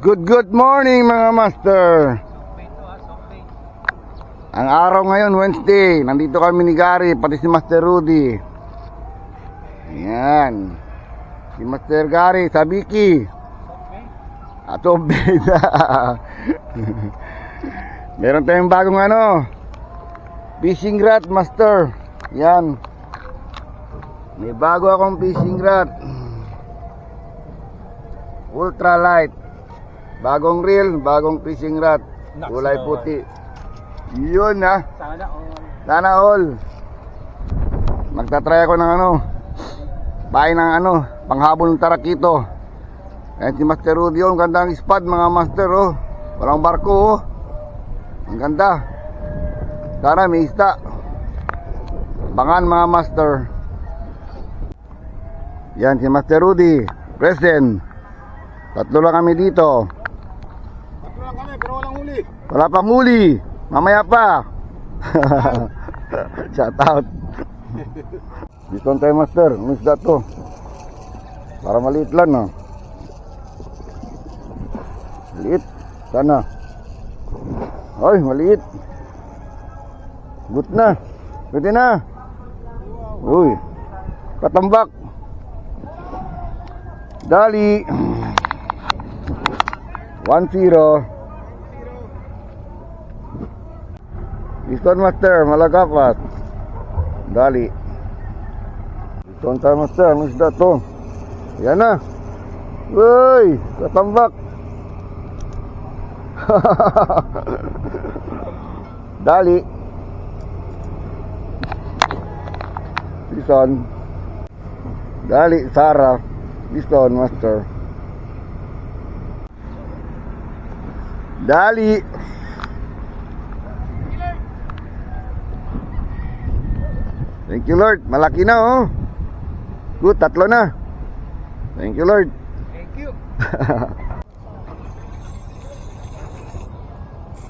Good morning mga master. Ang araw ngayon Wednesday. Nandito kami ni Gary, pati si Master Rudy. Ayan. Si Master Gary, Sabiki. Ato beda. Meron tayong bagong fishing rod, Master. Yan. May bago akong fishing rod. Ultralight. Bagong reel, bagong fishing rod. Kulay puti. Yun na. Sana all. Magtatry ako ng bahay ng panghabol ng tarakito. Ayan si Master Rudy. Ang ganda ng spot mga master. Walang barko. Ang ganda. Sana may isda. Bangan mga master. Yan si Master Rudy. Present. Tatlo lang kami dito. Tatlo lang kami pero walang huli. Wala pang huli. Mamaya pa. Shout out. Dito tayo master. Ano isda to? Para maliit lang Maliit. Sana. Ay maliit. Good na. Pwede na. Uy. Katambak. Dali. 1-0. Piston master, malagapat. Dali. Piston tayo master, ano isda to? Yan na. Uy, katambak. Dali. Piston. Dali, Sarah. Piston master. Dali. Thank you Lord. Malaki na Good, tatlo na. Thank you Lord. Thank you.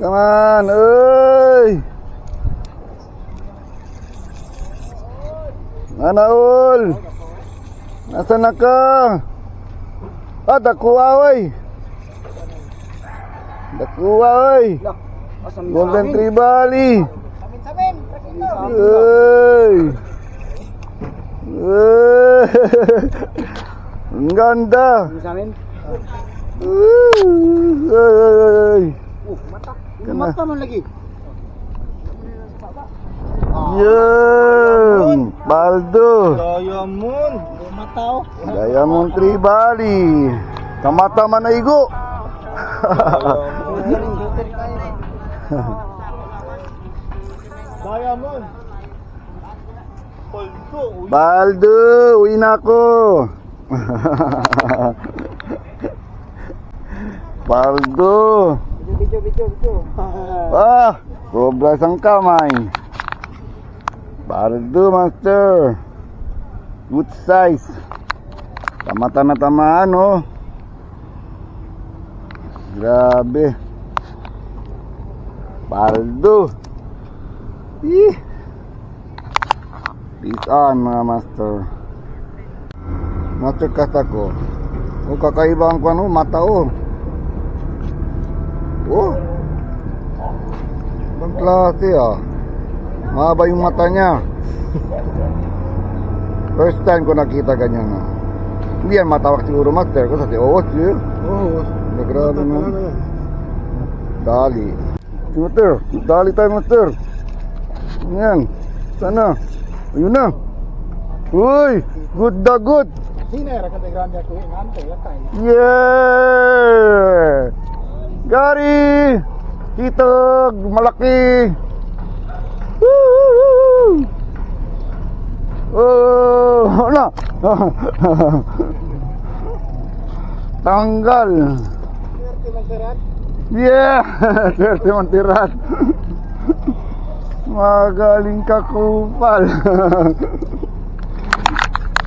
Come on, oy. Manaol. Nasaan na ka? Dakuha oy. Dakuha oy. Golden Tribali. Samin. Hey. Ang ganda. Samin. Mata. Mata man lagi. Yan. Baldo. Diamond. Mata Diamond Tribali. Kamata manaigo. Diamond. Baldo, uwi na ako. Baldo. Video. Sobra sang kamay. Baldo master. Good size. Tamata na tamaan Grabe. Baldo. Peace on mga master. Master kata ko. Kakaiba ang mata Ibang klase Mahaba yung mata niya. First time ko nakita ganyan Hindi yan matawag siguro master ko sa tios Grabe na. Dali. Master, dali tayo master. Yan. Sana. Ayun na. Uy, good na good. Sino era kata grande ako ngante yakay. Yeah. Gary. Kitog malaki. Woo! Wala. Tanggal. Yeah, swerte mantirat. Magaling ka kupal.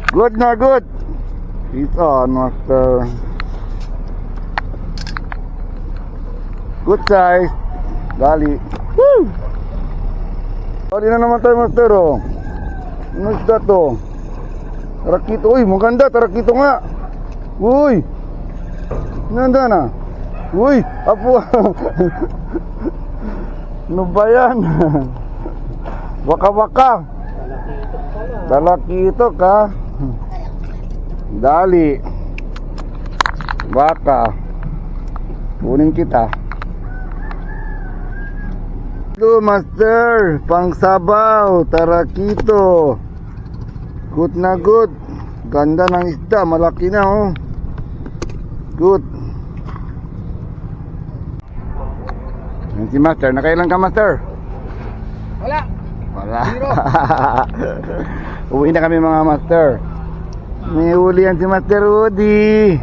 Good na good. Peace on master. Good size. Dali. Woo! Dali na naman tayo master Ano isda to? Tarakito. Uy, maganda tarakito nga. Uy. Ganda na. Uy, apo. Ano ba yan? Waka-waka. Lalaki ito ka. Dali. Waka. Kunin kita. Ito, master. Pangsabaw. Tarakito. Good na good. Ganda ng isda. Malaki na, oh. Good. Yan si master. Nakailan ka, master? Wala. Wala. Uwi na kami, mga master. May huli yan si Master Woody.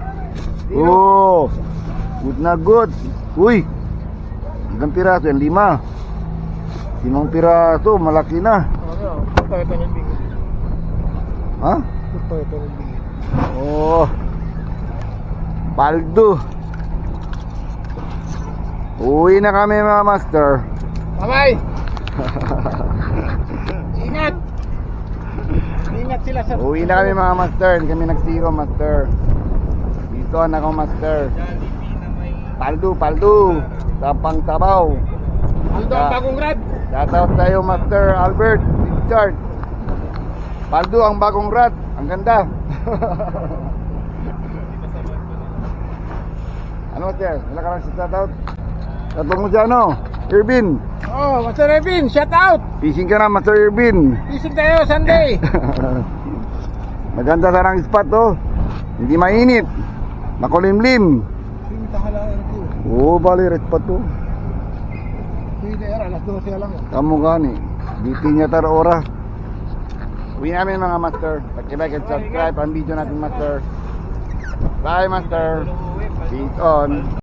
Oh. Good na good. Uy. Ilang piraso yan? 5. 5 piraso. Malaki na. Ito ng bigay. Ha? Ito ng bigay. Oh. Paldo. Uwi na kami, mga master. Bye-bye. Ingat. Ingat sila sa... Uwi na kami, mga master. Hindi kami nagsiro, master. Dito na ako, master. Paldo. Tapang sabaw. Aldo ang bagong rad. Shoutout sa'yo, Master Albert Richard. Paldo ang bagong rat. Ang ganda. Ano, Master? Wala ka lang sa shoutout? Shoutout mo siya, ano? Irvin. Oh, Master Irvin, shout out. Fishing ka na, Master Irvin. Fishing tayo Sunday. Maganda sarang spot, oh. Hindi mainit. Makulimlim. Sing tahalaan ko. Oo, bali, red spot, oh. Pwede alas 12 lang. Kamu gani. BP niya tar ora. Uwi namin, mga master. Pag-like and subscribe ang video natin, master. Bye, master. Peace on.